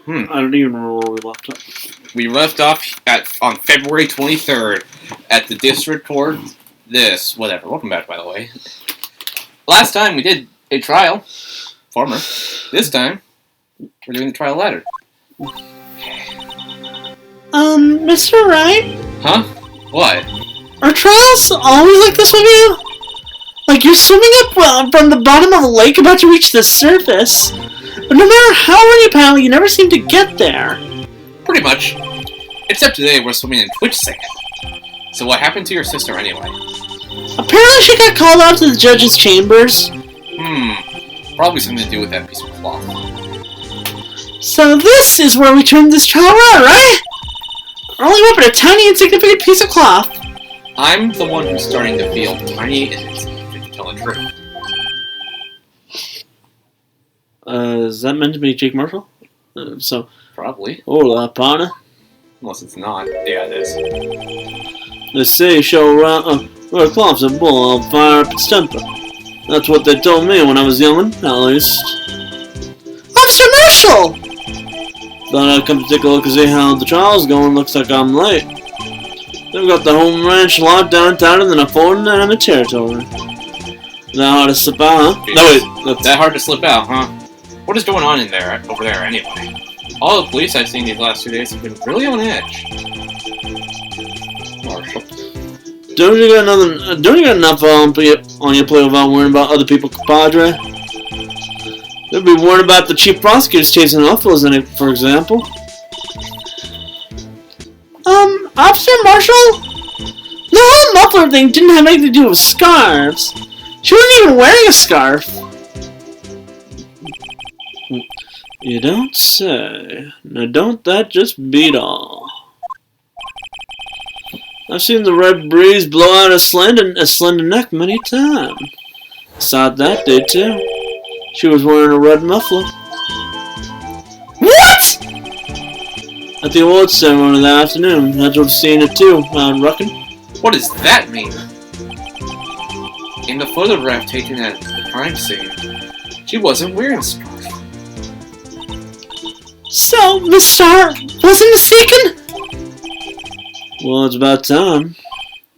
I don't even remember where we left off. We left off on February 23rd at the district court. Whatever. Welcome back, by the way. Last time we did a trial. Former. This time, we're doing the trial ladder. Mr. Wright? Huh? What? Are trials always like this with you? Like you're swimming up from the bottom of a lake about to reach the surface, but no matter how hard you paddle, you never seem to get there. Pretty much. Except today we're swimming in quicksand. So what happened to your sister anyway? Apparently she got called out to the judge's chambers. Probably something to do with that piece of cloth. So this is where we turned this trial around, right? Only weapon, a tiny insignificant piece of cloth. I'm the one who's starting to feel tiny and insignificant, to tell the truth. Is that meant to be Jake Marshall? Probably. Hola, partner. Unless it's not. Yeah, it is. They say show around where cloth's a bull, I'll fire up its temper. That's what they told me when I was young, at least. Officer Marshall! Thought I'd come to take a look and see how the trial's going. Looks like I'm late. They've got the home ranch locked down tighter than a foreign enemy territory. That hard to slip out, huh? No, wait, that's that hard to slip out, huh? What is going on over there, anyway? All the police I've seen these last 2 days have been really on edge. Marshall. Don't you got enough on your plate without worrying about other people, compadre? They'd be worried about the chief prosecutors chasing Uffles in it, for example. Officer Marshall? The whole muffler thing didn't have anything to do with scarves. She wasn't even wearing a scarf. You don't say. Now don't that just beat all? I've seen the red breeze blow out a slender neck many times. Saw it that day too. She was wearing a red muffler. What? At the awards ceremony that afternoon. That's what I've seen it too, I reckon. What does that mean? In the photograph taken at the crime scene, she wasn't wearing a scarf. So, Miss Starr wasn't mistaken? Well, it's about time.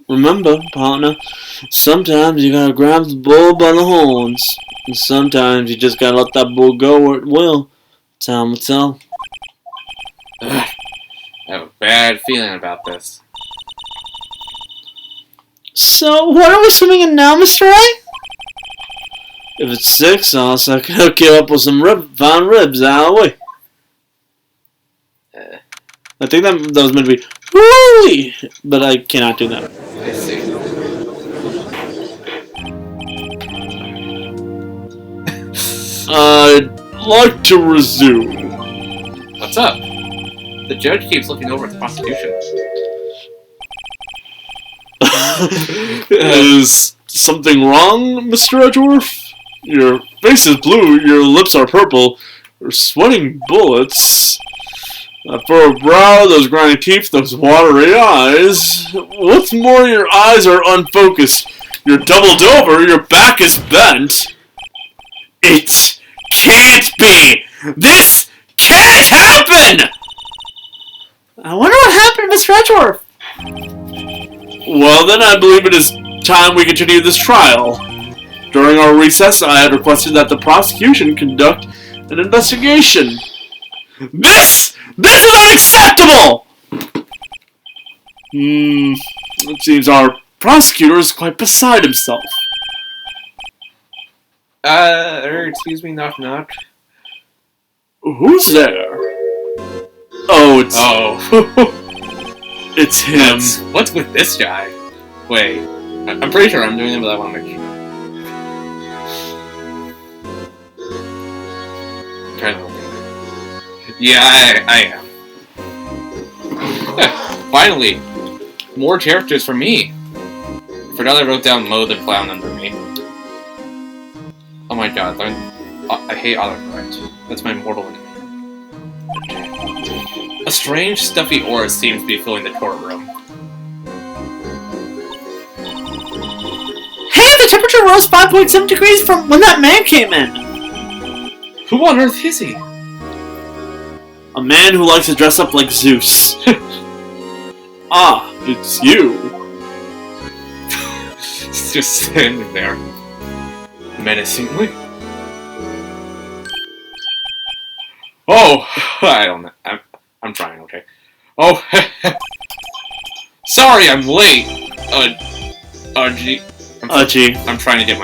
Remember, partner, sometimes you gotta grab the bull by the horns. And sometimes you just gotta let that bull go where it will. Time will tell. Ugh, I have a bad feeling about this. So, what are we swimming in now, Mr. Wright? If it's 6, I'll hook you up with some fine ribs out of the way. I think that was meant to be woo-wee, but I cannot do that. I see. I'd like to resume. What's up? The judge keeps looking over at the prosecution. Is something wrong, Mr. Edgeworth? Your face is blue, your lips are purple, you're sweating bullets. That furrowed brow, those grinding teeth, those watery eyes. What's more, your eyes are unfocused. You're doubled over, your back is bent. It can't be! This can't happen! I wonder what happened to Mr. Edgeworth. Well, then I believe it is time we continue this trial. During our recess, I had requested that the prosecution conduct an investigation. This is unacceptable! It seems our prosecutor is quite beside himself. Excuse me, knock knock. Who's there? Oh, it's... Oh. It's him. What's with this guy? Wait, I'm pretty sure I'm doing it, but I want to make sure. I'm trying to look. Yeah, I am. Finally, more characters for me. Forgot I wrote down Mo the Clown under me. Oh my god, I hate autocorrect. That's my mortal enemy. A strange, stuffy aura seems to be filling the courtroom. Hey, the temperature rose 5.7 degrees from when that man came in. Who on earth is he? A man who likes to dress up like Zeus. Ah, it's you. He's just standing there, menacingly. Oh, I don't know. I'm trying, okay. Oh, sorry, I'm late. Gee. I'm trying to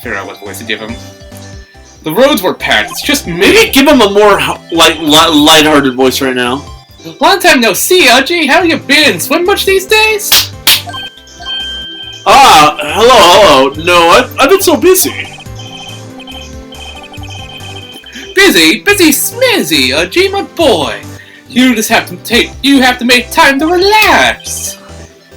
figure out what voice to give him. The roads were packed. It's just me. Maybe give him a more lighthearted voice right now. Long time no see, Gee. How you been? Swim much these days? Ah, hello. No, I've been so busy. Busy smizzy, Gee, my boy. You just have to make time to relax.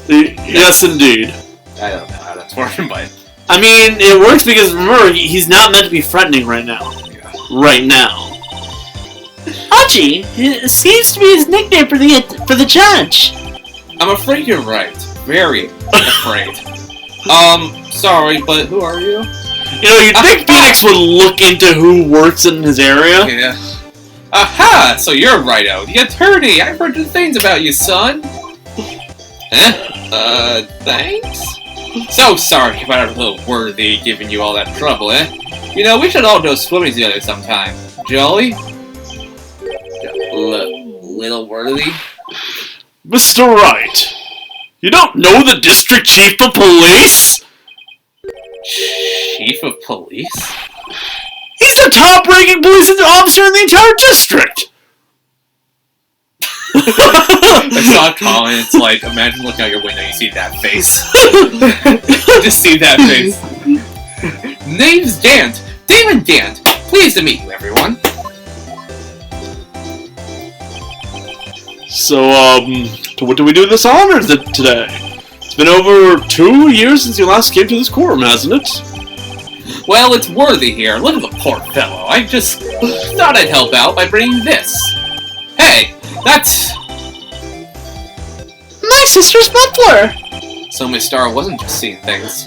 Yes, indeed. I don't know how that's working, but I mean, it works because remember, he's not meant to be threatening right now. yeah. Right now. Hachi, it seems to be his nickname for the judge. I'm afraid you're right. Very afraid. Sorry, but who are you? You know, you'd think Phoenix would look into who works in his area. Yeah. Aha! So you're Righto, the attorney. I've heard good things about you, son. Thanks? So sorry about our little worthy giving you all that trouble, You know, we should all go swimming together sometime. Jolly? Little worthy? Mr. Wright, you don't know the district chief of police? Chief of police? He's the top-ranking police officer in the entire district! I saw a comment, it's like, imagine looking out your window and you see that face. Just see that face. Name's Gant. Damon Gant. Pleased to meet you, everyone. So, what do we do this honor today? It's been over 2 years since you last came to this quorum, hasn't it? Well, it's worthy here. Look at the poor fellow. I just thought I'd help out by bringing this. Hey, that's... My sister's muffler! So Miss Star wasn't just seeing things.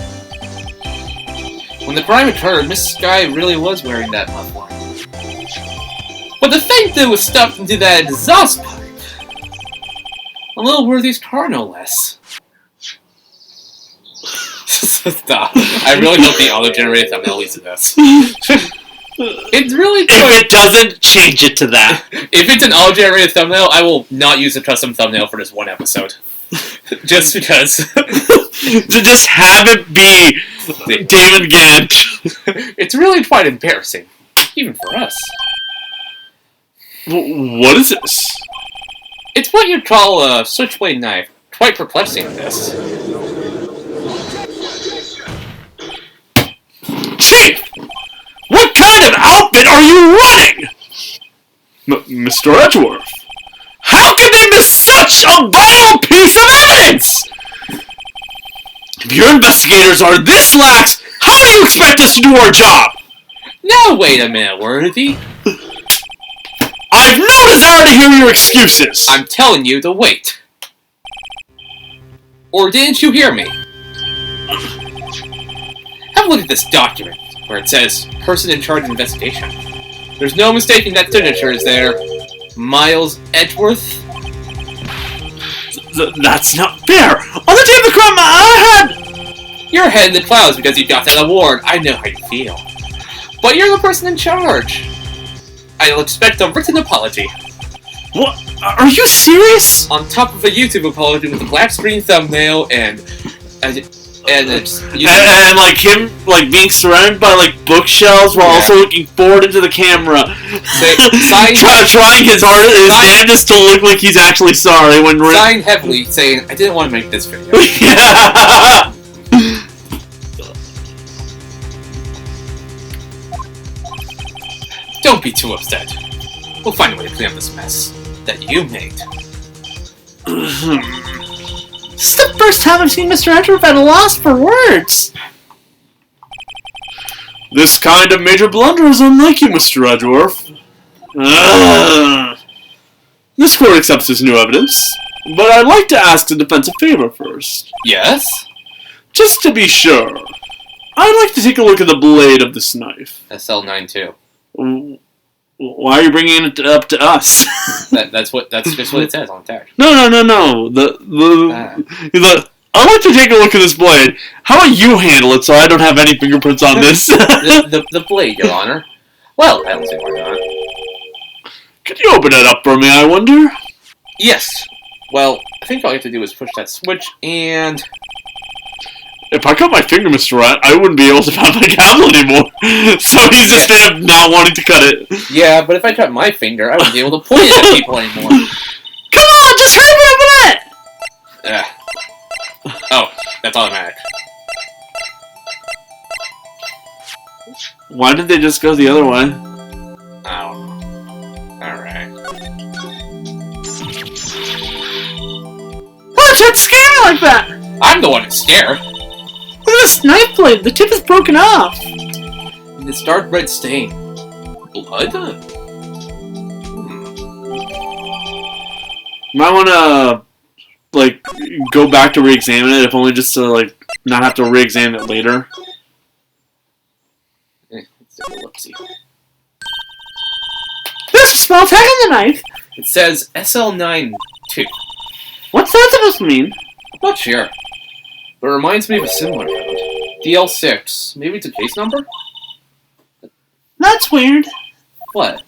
When the crime occurred, Miss Sky really was wearing that muffler. But the thing that was stuffed into that exhaust pipe... A little worthy's car, no less. Stop. I really hope the auto-generated thumbnail leads to this. It's really... If it doesn't, change it to that. If it's an auto-generated thumbnail, I will not use a custom thumbnail for this one episode. Just because. To just have it be Damon Gant. It's really quite embarrassing. Even for us. What is this? It's what you'd call a switchblade knife. Quite perplexing, this. Chief! What kind of outfit are you running? Mr. Edgeworth, how can they miss such a vital piece of evidence? If your investigators are this lax, how do you expect us to do our job? Now wait a minute, Worthy. I've no desire to hear your excuses. I'm telling you to wait. Or didn't you hear me? Have a look at this document, where it says, person in charge of investigation. There's no mistaking that signature is there. Miles Edgeworth? That's not fair. On the day of the crime, I had... You're head in the clouds because you got that award. I know how you feel. But you're the person in charge. I'll expect a written apology. What? Are you serious? On top of a YouTube apology with a black screen thumbnail and it's... And like him like being surrounded by like bookshelves while also looking forward into the camera. Trying his damnedest to look like he's actually sorry when we're... Signed heavily saying, I didn't want to make this video. Yeah. Don't be too upset. We'll find a way to clean up this mess that you made. This is the first time I've seen Mr. Edgeworth at a loss for words. This kind of major blunder is unlike you, Mr. Edgeworth. This court accepts this new evidence, but I'd like to ask the defense a favor first. Yes? Just to be sure, I'd like to take a look at the blade of this knife. SL92. Why are you bringing it up to us? That's just what it says on the tag. No. I'd like to take a look at this blade. How about you handle it so I don't have any fingerprints on this? the blade, Your Honor. Well, I don't see why not. Could you open it up for me, I wonder? Yes. Well, I think all you have to do is push that switch and... If I cut my finger, Mr. Wright, I wouldn't be able to pound my gavel anymore. So he's just straight up not wanting to cut it. Yeah, but if I cut my finger, I wouldn't be able to point it at people anymore. Come on, just hurry up with it! Oh, that's automatic. Why did they just go the other way? Oh. Alright. Why'd you scare me like that? I'm the one that's scared. Look at this knife blade. The tip is broken off. This dark red stain. Blood? Might want to, like, go back to re-examine it, if only just to, like, not have to re-examine it later. Let's take a look-see. There's a small tag on the knife. It says SL92. What's that supposed to mean? Not sure. But it reminds me of a similar code. DL6. Maybe it's a case number? That's weird. What?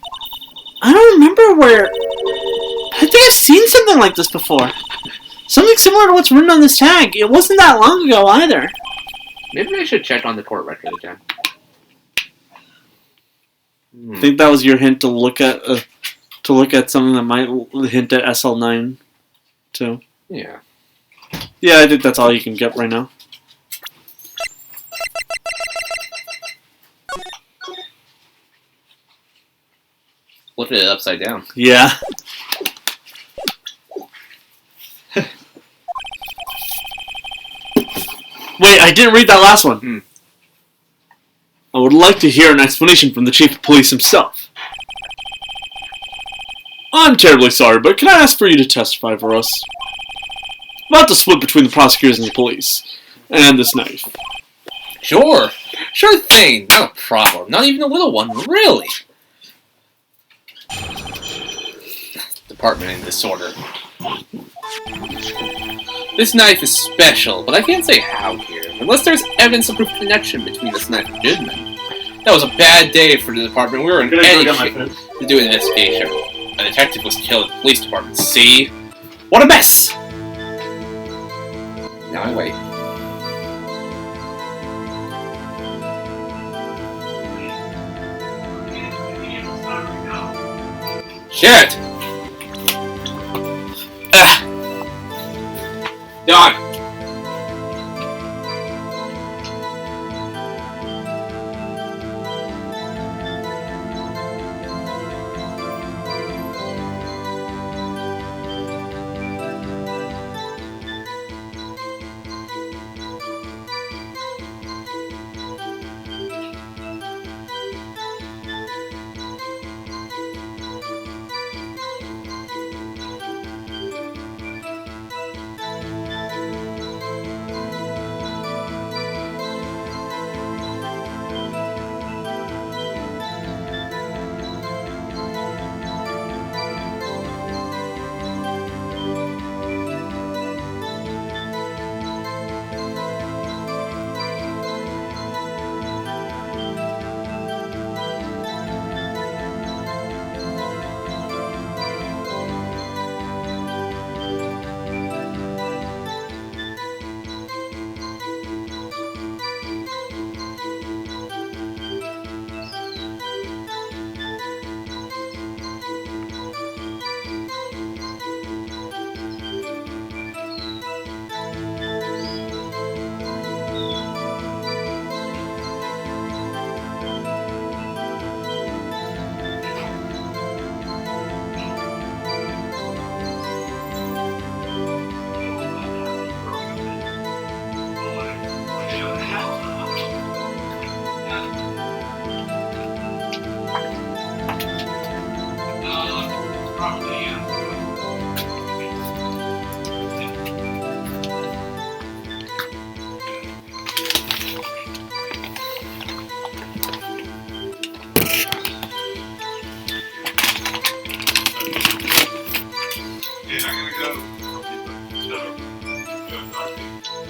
I don't remember where... I think I've seen something like this before. Something similar to what's written on this tag. It wasn't that long ago either. Maybe I should check on the court record again. I think that was your hint to look at something that might hint at SL9 too. Yeah. Yeah, I think that's all you can get right now. Look at it upside down. Yeah. Wait, I didn't read that last one. I would like to hear an explanation from the chief of police himself. I'm terribly sorry, but can I ask for you to testify for us? About the split between the prosecutors and the police, and this knife. Sure. Sure thing. Not a problem. Not even a little one, really. Department in disorder. This knife is special, but I can't say how here, unless there's evidence of proof connection between this knife and Goodman. That was a bad day for the department. We were in any shape to do an investigation. A detective was killed at the police department. See? What a mess! Now I wait. Shit! Done!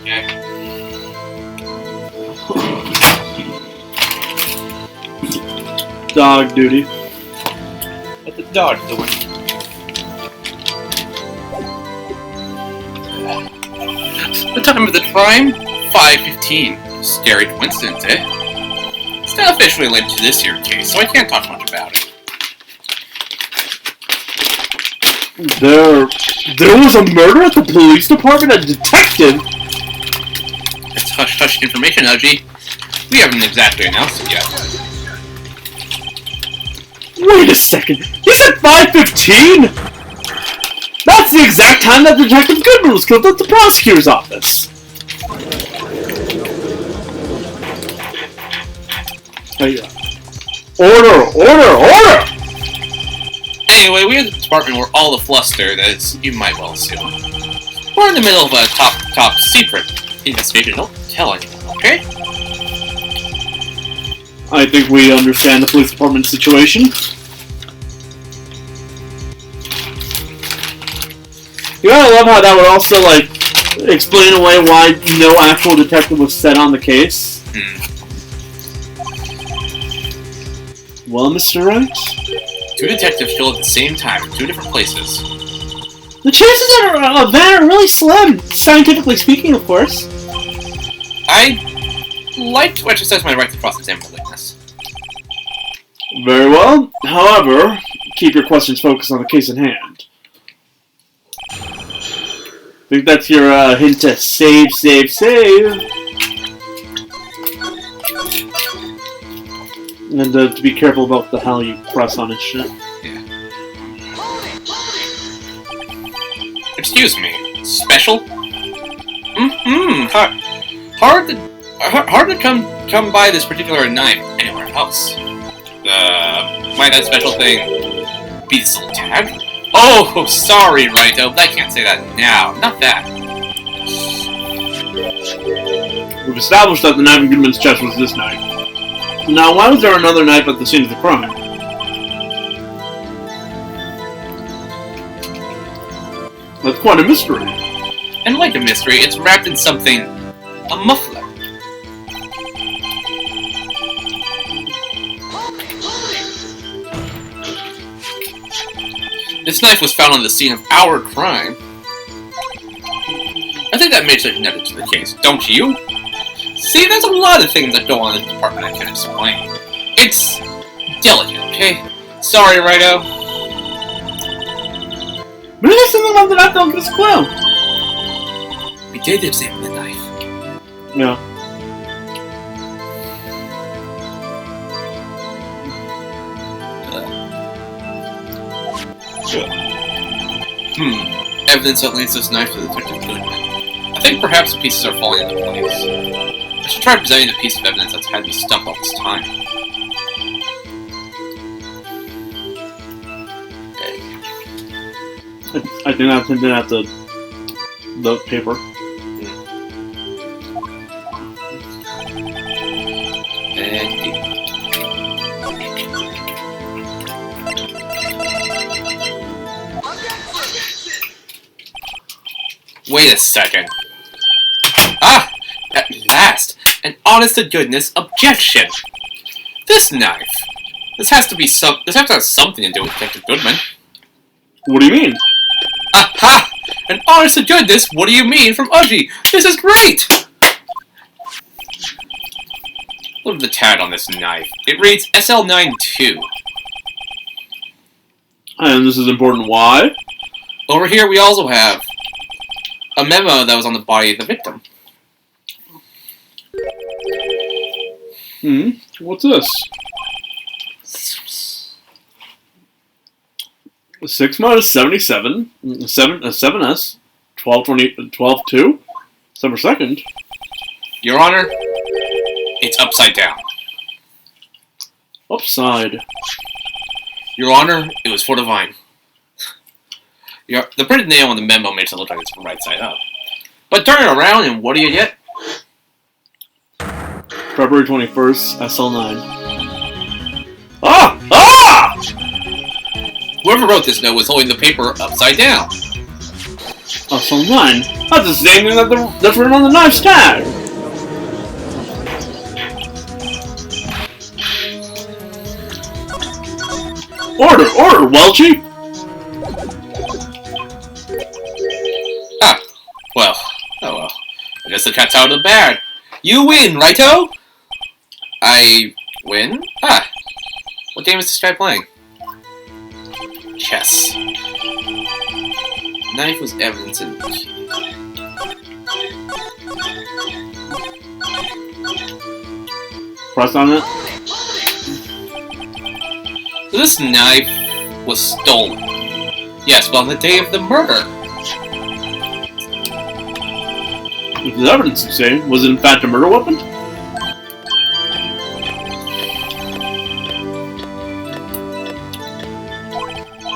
Okay. Dog duty. What the dog doing? The time of the crime? 5:15. Scary coincidence, eh? It's not officially linked to this year's case, so I can't talk much about it. There was a murder at the police department? A detective? It's hush-hush information, Udgy. We haven't exactly announced it yet. Wait a second. He said 5:15? That's the exact time that Detective Goodman was killed at the prosecutor's office. Hey, order! Anyway, we're at the department where all the fluster that is, you might well assume. We're in the middle of a top secret investigation. Don't tell anyone, okay? I think we understand the police department situation. You gotta love how that would also, like, explain away why no actual detective was set on the case. Well, Mr. Wright? 2 detectives killed at the same time in 2 different places. The chances of that are really slim, scientifically speaking, of course. I'd like to exercise my right to cross-examine the witness. Very well. However, keep your questions focused on the case in hand. Think that's your hint to save. And to be careful about the hell you press on and shit. Yeah. Excuse me. Special? Hard to come by this particular knife anywhere else. Might that special thing be the silk tag? Oh, sorry, Righto, but I can't say that now. Not that. We've established that the knife in Goodman's chest was this knife. Now, why was there another knife at the scene of the crime? That's quite a mystery. And like a mystery, it's wrapped in something... a muffler. This knife was found on the scene of our crime. I think that makes it connected to the case, don't you? See, there's a lot of things that go on in the department I can't explain. It's delicate, okay? Sorry, Righto. Maybe there's something about the knife that will give us a clue. We did examine the knife. Yeah. Evidence that leads this knife to Detective Goodman. I think perhaps the pieces are falling into place. I should try presenting the piece of evidence that's had me stumped all this time. I think that's hinted at the paper. Wait a second. Ah! At last! An honest-to-goodness objection! This knife! This has to have something to do with Detective Goodman. What do you mean? Aha! An honest-to-goodness, what do you mean from Udgy? This is great! Look at the tag on this knife. It reads SL92. And this is important. Why? Over here we also have a memo that was on the body of the victim. What's this? 6 minus 77, 7s, 12/2, December 2nd. Your Honor, it's upside down. Upside. Your Honor, it was for the vine. The printed name on the memo makes it look like it's right side up. But turn it around and what do you get? February 21st, SL9. Ah! Whoever wrote this note was holding the paper upside down. Also mine. That's the same thing that's written on the knife's tag. Order, Welchie! Ah, well. Oh well. I guess the cat's out of the bag. You win, righto? I win? Ah. What game is this guy playing? Chess. Knife was evidence in... Press on it. So this knife was stolen. Yes, but on the day of the murder. If the evidence to say, was it in fact a murder weapon?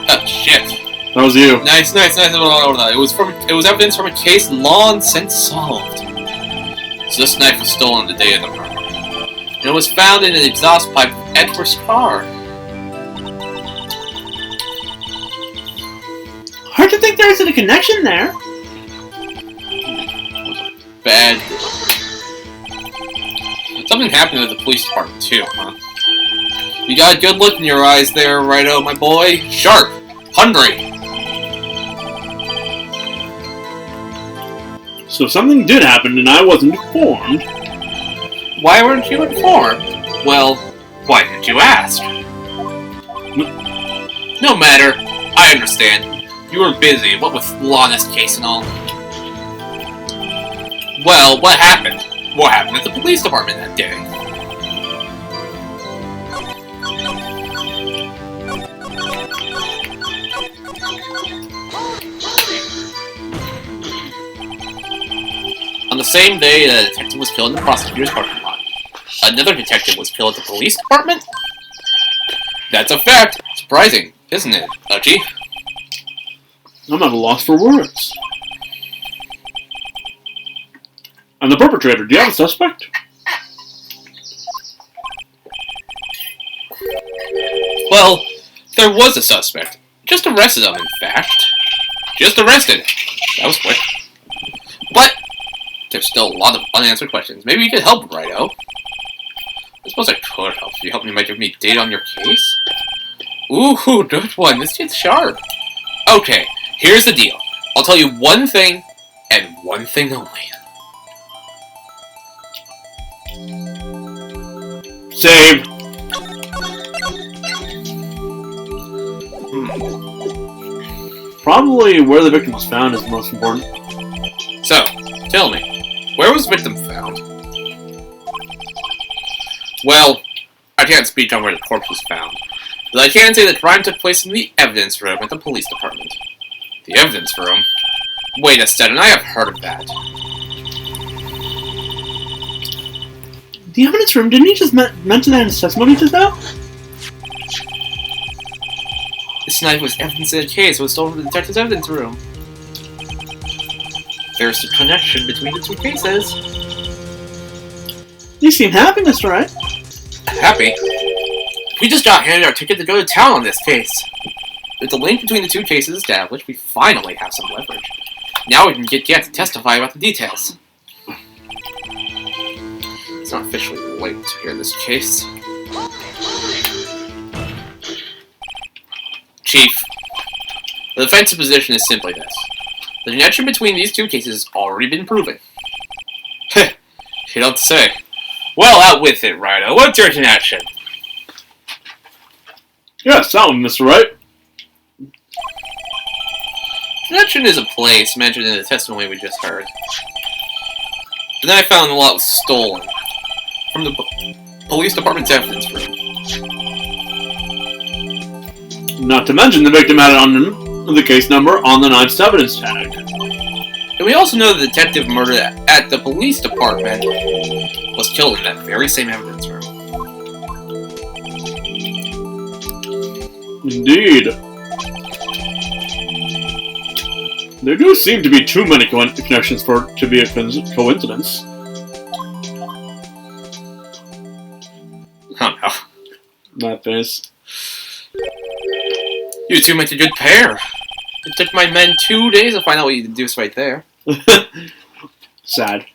Oh shit. That was you. Nice. It was evidence from a case long since solved. So this knife was stolen on the day of the murder. And it was found in an exhaust pipe of Edward's car. Hard to think there isn't a connection there. Bad. Something happened at the police department too, huh? You got a good look in your eyes there, righto, my boy. Sharp. Hungry. So something did happen and I wasn't informed. Why weren't you informed? Well, why didn't you ask? No matter. I understand. You were busy, what with law in this case and all. Well, what happened? What happened at the police department that day? On the same day that a detective was killed in the prosecutor's parking lot, another detective was killed at the police department? That's a fact. Surprising, isn't it, Uchi? I'm at a loss for words. And the perpetrator, do you have a suspect? Well, there was a suspect. Just arrested him, in fact. Just arrested. That was quick. But there's still a lot of unanswered questions. Maybe you could help, righto. I suppose I could help. If you help me, might give me data on your case. Ooh, good one. This kid's sharp. Okay, here's the deal. I'll tell you one thing, and one thing only. Save. Probably where the victim was found is the most important. So, tell me, where was the victim found? Well, I can't speak on where the corpse was found, but I can say the crime took place in the evidence room at the police department. The evidence room? Wait a second, I have heard of that. The evidence room, didn't he just mention that in his testimony just now? This knife was evidence in the case. It was stolen from the detective's evidence room. There's a connection between the two cases. You seem happy, Mr. Wright. Happy? We just got handed our ticket to go to town on this case. With the link between the two cases established, we finally have some leverage. Now we can get Gant to testify about the details. It's not officially late to hear this case. Chief, the defensive position is simply this. The connection between these two cases has already been proven. Heh, you don't say. Well, out with it, Righto. What's your connection? Yes, that one, Mr. Wright. Connection is a place mentioned in the testimony we just heard. And then I found the lot was stolen from the police department's evidence room. Not to mention the victim had it on the case number on the knife's evidence tag. And we also know the detective murdered at the police department was killed in that very same evidence room. Indeed. There do seem to be too many connections for it to be a coincidence. Oh no. That face. You two make a good pair. It took my men 2 days to find out what you deduced right there. Sad.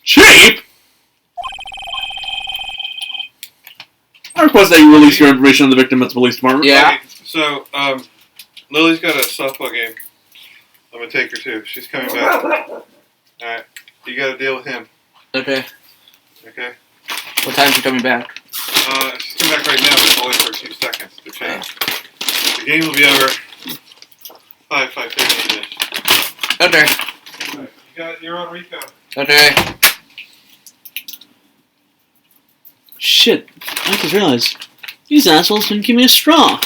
Cheap? I request that you release your information on the victim at the police department. Yeah. Okay, so, Lily's got a softball game. I'm gonna take her too. She's coming back. Alright. You gotta deal with him. Okay. Okay? What time is she coming back? She's coming back right now, but only for a few seconds to change. The game will be over 5:15-ish. Okay. Alright, you're on Rico. Okay. Shit, I just realized. These assholes didn't give me a straw.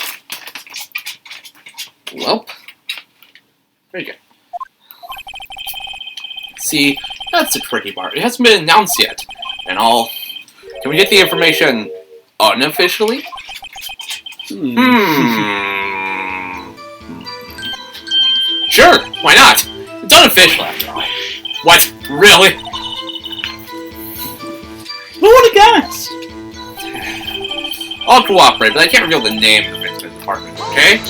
Welp. Very good. See, that's the tricky part. It hasn't been announced yet. And all. Can we get the information unofficially? Sure, why not? It's unofficial after all. What? Really? Who would have guessed? I'll cooperate, but I can't reveal the name of the department, okay?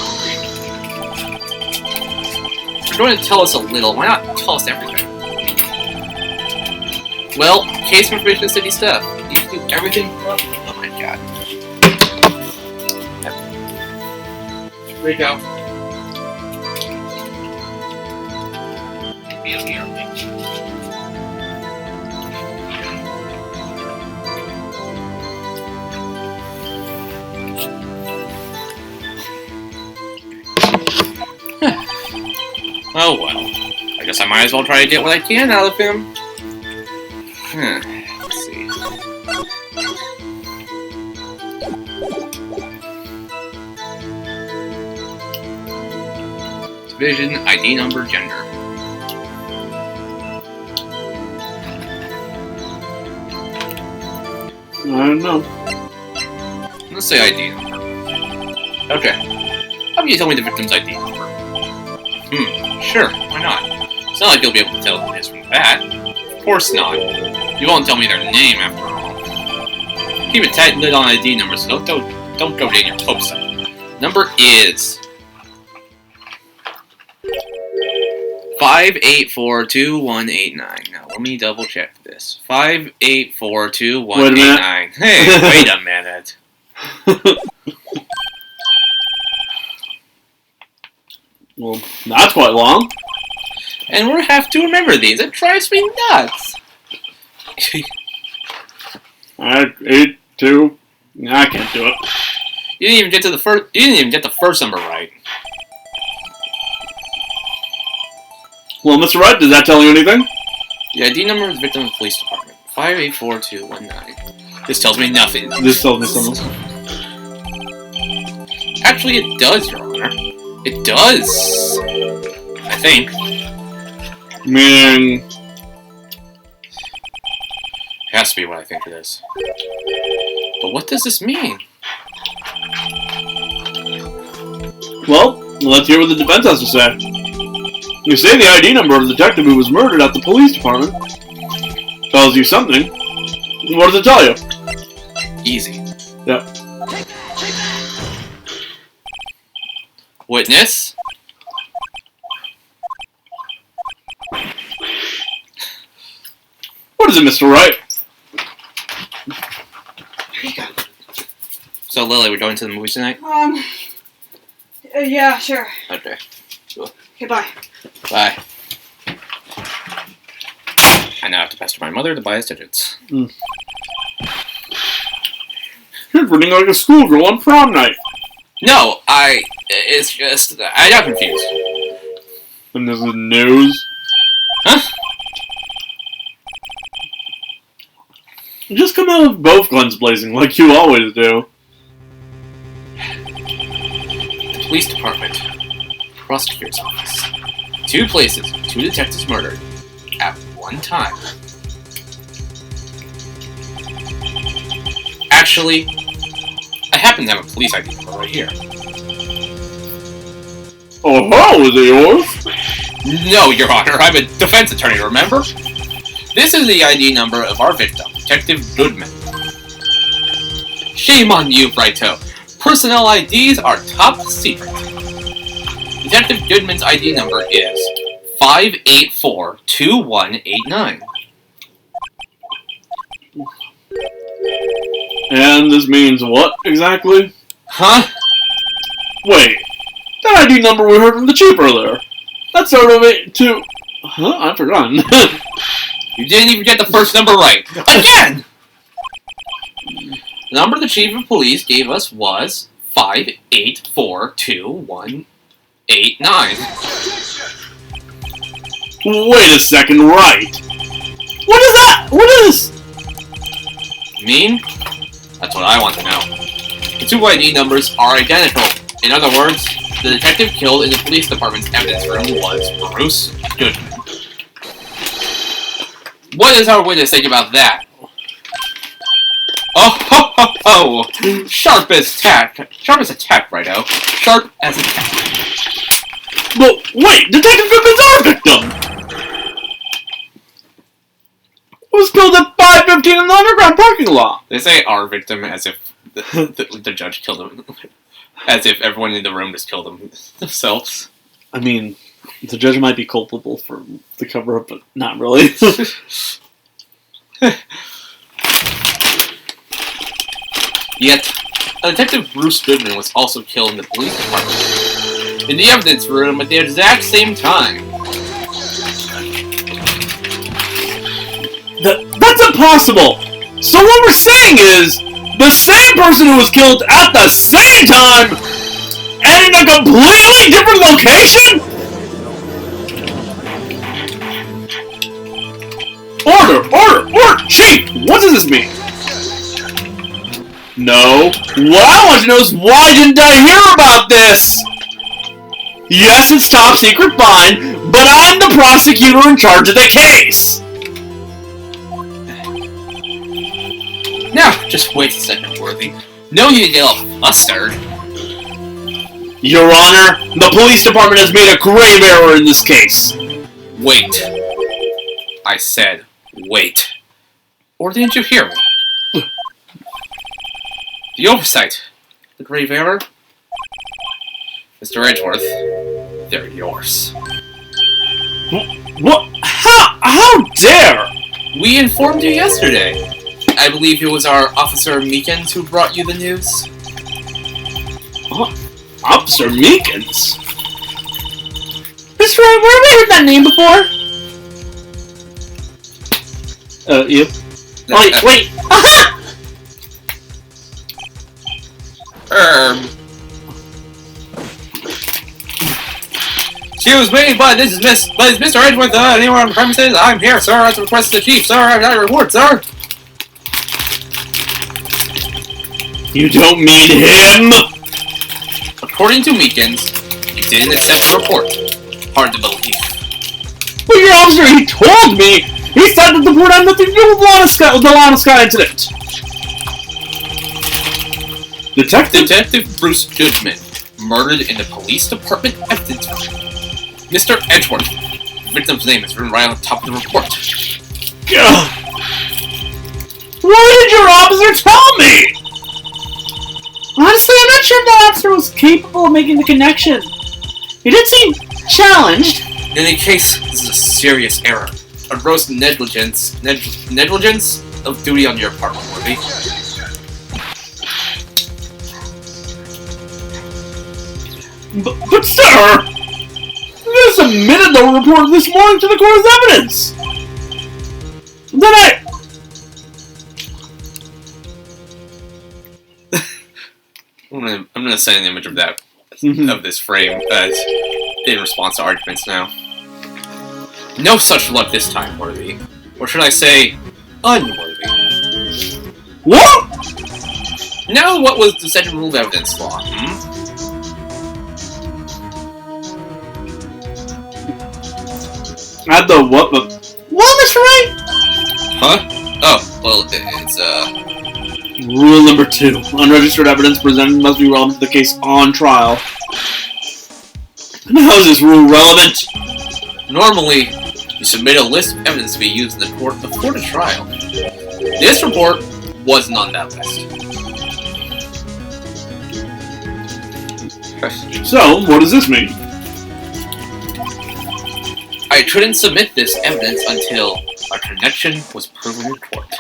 If you're going to tell us a little, why not tell us everything? Well, case information is city stuff. You can do everything from... Oh my god. There you go. Oh well. I guess I might as well try to get what I can out of him. Let's see. Division, ID number, gender. I don't know. Let's say ID number. Okay. How about you tell me the victim's ID number? Sure, why not? It's not like you'll be able to tell who it is from that. Of course not. You won't tell me their name after all. Keep a tight lid on ID numbers, so don't go getting your hopes up. Number is 5842189. Now let me double check this. 5842189. Hey, wait a minute. Well, that's quite long. And we'll have to remember these. It drives me nuts. Alright, 8, 2. I can't do it. You didn't even get to the first. You didn't even get the first number right. Well, Mr. Wright, does that tell you anything? The ID number of the victim of the police department. 5842219. This tells me nothing. This tells me something. Actually, it does, Your Honor. It does. I think. Meaning... Has to be what I think it is. But what does this mean? Well, let's hear what the defense has to say. You say the ID number of the detective who was murdered at the police department tells you something. What does it tell you? Easy. Yep. Witness. What is it, Mr. Wright? So, Lily, we're going to the movies tonight? Yeah, sure. Okay. Okay, bye. Bye. I now have to pester my mother to buy us tickets. You're running like a schoolgirl on prom night. No, it's just, I got confused. And this is news. Huh? Just come out with both guns blazing like you always do. The police department. Prosecutor's office. 2 places, 2 detectives murdered. At one time. Actually, I happen to have a police ID number right here. Oh ho, is it yours? No, Your Honor, I'm a defense attorney, remember? This is the ID number of our victim, Detective Goodman. Shame on you, Wright. Personnel IDs are top secret. Detective Goodman's ID number is 5842189. And this means what exactly? Huh? Wait, that ID number we heard from the chief earlier. That's sort of it too. Huh? I've forgotten. You didn't even get the first number right. Again! The number the chief of police gave us was 5842189. Wait a second, Wright. What is that? What is? Mean? That's what I want to know. The two ID numbers are identical. In other words, the detective killed in the police department's evidence room was Bruce Goodman. What does our witness think about that? Oh ho ho ho! Sharp as tack. Sharp as a tack, righto. Sharp as a tack. But wait, Detective Goodman's our victim! Was killed at 5:15 in the underground parking lot! They say our victim as if the judge killed him. As if everyone in the room just killed themselves. I mean, the judge might be culpable for the cover-up, but not really. Yet, Detective Bruce Goodman was also killed in the police department. In the evidence room at the exact same time. That's impossible! So what we're saying is, the same person who was killed at the same time, and in a completely different location? Order! Chief! What does this mean? No. What I want to know is why didn't I hear about this? Yes, it's top secret, fine, but I'm the prosecutor in charge of the case! Now, just wait a second, Worthy. No need to get all flustered. Your Honor, the police department has made a grave error in this case. Wait. I said, wait. Or didn't you hear me? The oversight. The grave error. Mr. Edgeworth, they're yours. What? How dare? We informed you yesterday. I believe it was our Officer Meekins who brought you the news. Officer Meekins? Mr. Wright, where have I heard that name before? You? Wait. Aha! Excuse me, but this is Mr. Edgeworth. Anyone on the premises? I'm here, sir. At the request of the chief, sir. I've got a report, sir. You don't mean him? According to Meekins, he didn't accept the report. Hard to believe. But your officer, he told me! He said that the report had nothing to do with the Lana Sky incident! Detective Bruce Goodman, murdered in the police department evidence room. Mr. Edgeworth, the victim's name is written right on the top of the report. Gah. Why did your officer tell me? Honestly, I'm not sure if that officer was capable of making the connection. He did seem challenged. In any case, this is a serious error. A gross negligence of duty on your part, Worthy. But sir! You submitted the report this morning to the court as evidence! Then I'm gonna send an image of that of this frame in response to arguments now. No such luck this time, Worthy. Or should I say, unworthy. What? Now, what was the second rule of evidence law? At the what? Well, Mr. Wright? Huh? Oh, well, it's Rule number 2. Unregistered evidence presented must be relevant to the case on trial. And how is this rule relevant? normally, you submit a list of evidence to be used in the court before the trial. This report wasn't on that list. So, what does this mean? I couldn't submit this evidence until our connection was proven in court.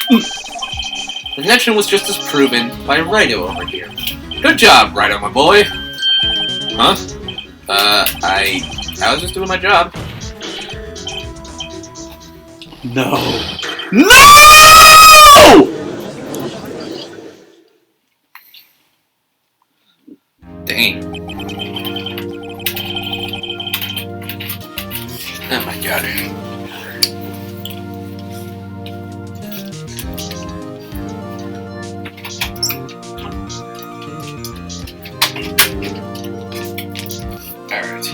The connection was just as proven by Wright over here. Good job, Wright, my boy. Huh? I was just doing my job. No. No! Dang. Oh my god. Alright.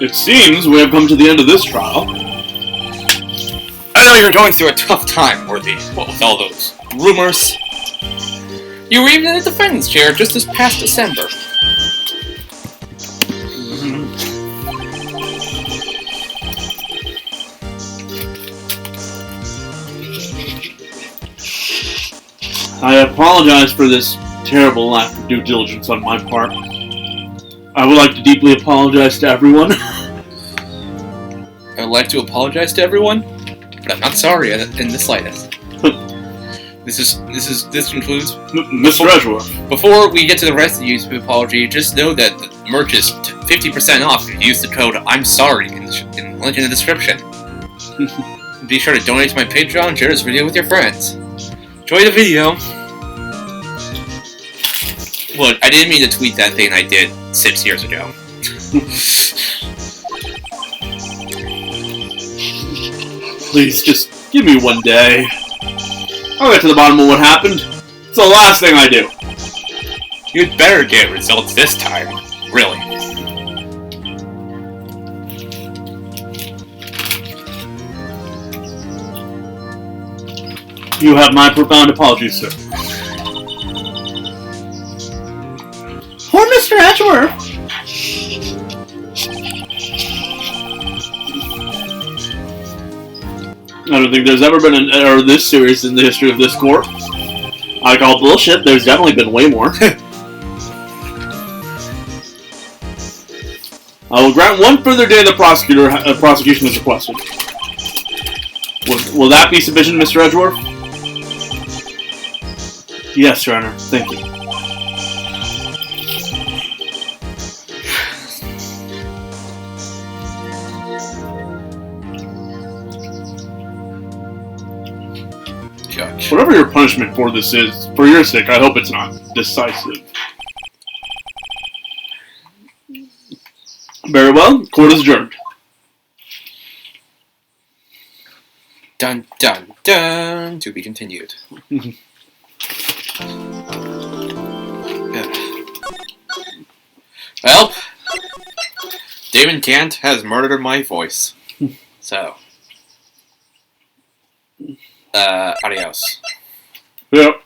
It seems we have come to the end of this trial. I know you're going through a tough time, Worthy. What with all those rumors? You were even in the defendant's chair just this past December. I apologize for this terrible lack of due diligence on my part. I would like to deeply apologize to everyone. I would like to apologize to everyone, but I'm not sorry in the slightest. This concludes. Mr. Edgeworth. Before we get to the rest of the use of apology, just know that the merch is 50% off if you use the code I'm sorry in the link in the description. Be sure to donate to my Patreon and share this video with your friends. Enjoy the video. Look, I didn't mean to tweet that thing I did 6 years ago. Please, just give me one day. I'll get to the bottom of what happened. It's the last thing I do. You'd better get results this time. Really. You have my profound apologies, sir. Poor Mr. Edgeworth. I don't think there's ever been an error this serious in the history of this court. I call bullshit. There's definitely been way more. I will grant one further day the prosecution has requested. Will that be sufficient, Mr. Edgeworth? Yes, Your Honor. Thank you. Judge. Whatever your punishment for this is, for your sake, I hope it's not decisive. Very well. Court is adjourned. Dun dun dun. To be continued. Well, Damon Gant has murdered my voice. So, adios. Yep.